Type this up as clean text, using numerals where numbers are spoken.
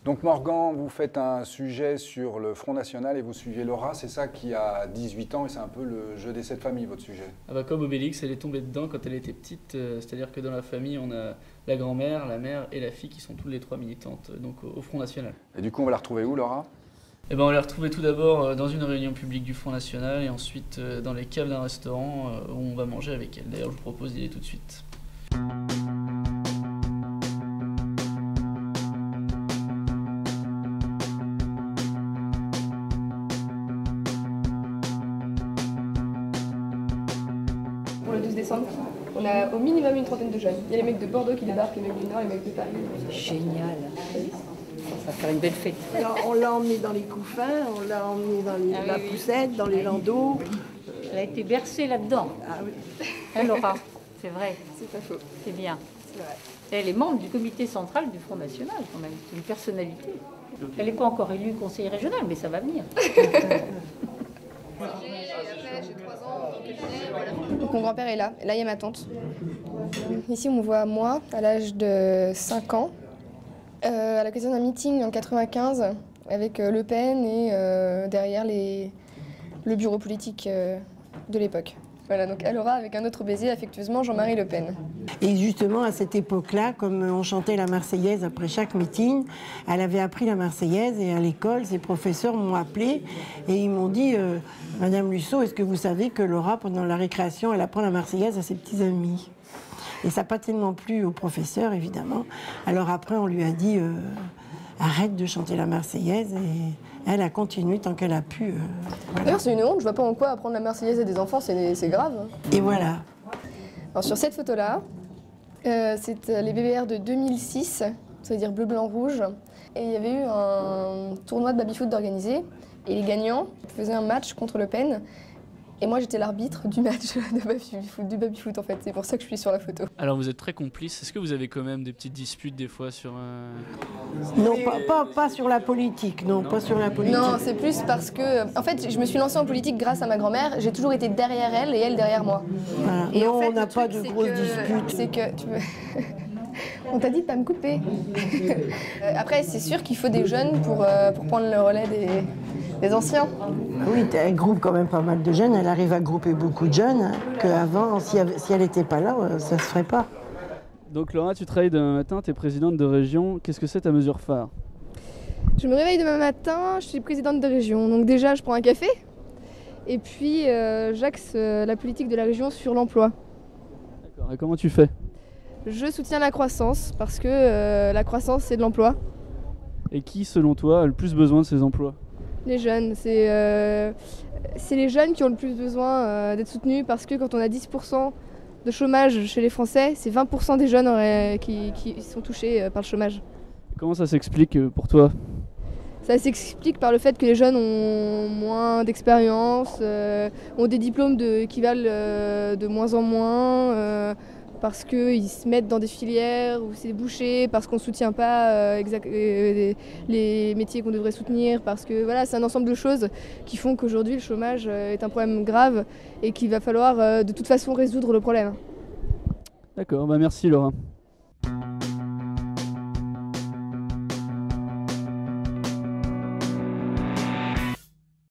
Donc Morgan, vous faites un sujet sur le Front National et vous suivez Laura, c'est ça qui a 18 ans et c'est un peu le jeu des 7 familles, votre sujet. Ah bah comme Obélix, elle est tombée dedans quand elle était petite, c'est-à-dire que dans la famille, on a la grand-mère, la mère et la fille qui sont toutes les trois militantes donc au Front National. Et du coup, on va la retrouver où, Laura? Eh ben, on l'a retrouvée tout d'abord dans une réunion publique du Front National et ensuite dans les caves d'un restaurant où on va manger avec elle. D'ailleurs, je vous propose d'y aller tout de suite. Pour le 12 décembre, on a au minimum une trentaine de jeunes. Il y a les mecs de Bordeaux qui débarquent, les mecs du Nord, les mecs de Paris. Génial. Ça va faire une belle fête. Alors, on l'a emmené dans les couffins, on l'a emmené dans la poussette, dans les landaux. Elle a été bercée là-dedans. Ah oui, Hein, Laura, c'est vrai, c'est pas faux. c'est bien. C'est vrai. Elle est membre du comité central du Front National quand même. C'est une personnalité. Elle n'est pas encore élue conseillère régionale, mais ça va venir. Donc mon grand-père est là, et là il y a ma tante. Ici on me voit moi, à l'âge de 5 ans, à l'occasion d'un meeting en 95 avec Le Pen et derrière le bureau politique de l'époque. Voilà, donc Laura avec un autre baiser, affectueusement Jean-Marie Le Pen. Et justement, à cette époque-là, comme on chantait la Marseillaise après chaque meeting, elle avait appris la Marseillaise et à l'école, ses professeurs m'ont appelé et ils m'ont dit Madame Lusso, est-ce que vous savez que Laura, pendant la récréation, elle apprend la Marseillaise à ses petits amis? Et ça n'a pas tellement plu au professeur, évidemment. Alors après, on lui a dit arrête de chanter la Marseillaise et elle a continué tant qu'elle a pu. Voilà. D'ailleurs c'est une honte, je vois pas en quoi apprendre la Marseillaise à des enfants, c'est grave. Et voilà. Alors sur cette photo-là, c'est les BBR de 2006, ça veut dire bleu, blanc, rouge. Et il y avait eu un tournoi de baby-foot d'organiser. Et les gagnants faisaient un match contre Le Pen. Et moi j'étais l'arbitre du match de baby-foot en fait, c'est pour ça que je suis sur la photo. Alors vous êtes très complice, est-ce que vous avez quand même des petites disputes des fois sur... Non, pas sur la politique, non, pas sur la politique. Non, c'est plus parce que, en fait, je me suis lancée en politique grâce à ma grand-mère. J'ai toujours été derrière elle et elle derrière moi. Voilà. Et Non, en fait, on n'a le pas truc, de grosses disputes. C'est que on t'a dit de pas me couper. Après, c'est sûr qu'il faut des jeunes pour prendre le relais des anciens. Oui, elle groupe quand même pas mal de jeunes. Elle arrive à grouper beaucoup de jeunes hein, qu'avant, si elle n'était pas là, ça ne se ferait pas. Donc Laura, tu travailles demain matin, tu es présidente de région, qu'est-ce que c'est ta mesure phare? Je me réveille demain matin, je suis présidente de région. Donc déjà, je prends un café. Et puis, j'axe la politique de la région sur l'emploi. D'accord, et comment tu fais? Je soutiens la croissance parce que la croissance, c'est de l'emploi. Et qui, selon toi, a le plus besoin de ces emplois? Les jeunes, c'est les jeunes qui ont le plus besoin d'être soutenus parce que quand on a 10% de chômage chez les Français, c'est 20% des jeunes qui sont touchés par le chômage. Comment ça s'explique pour toi? Ça s'explique par le fait que les jeunes ont moins d'expérience, ont des diplômes qui valent de moins en moins, parce qu'ils se mettent dans des filières où c'est bouché, parce qu'on ne soutient pas les métiers qu'on devrait soutenir, parce que voilà, c'est un ensemble de choses qui font qu'aujourd'hui le chômage est un problème grave et qu'il va falloir de toute façon résoudre le problème. D'accord, bah merci Laura.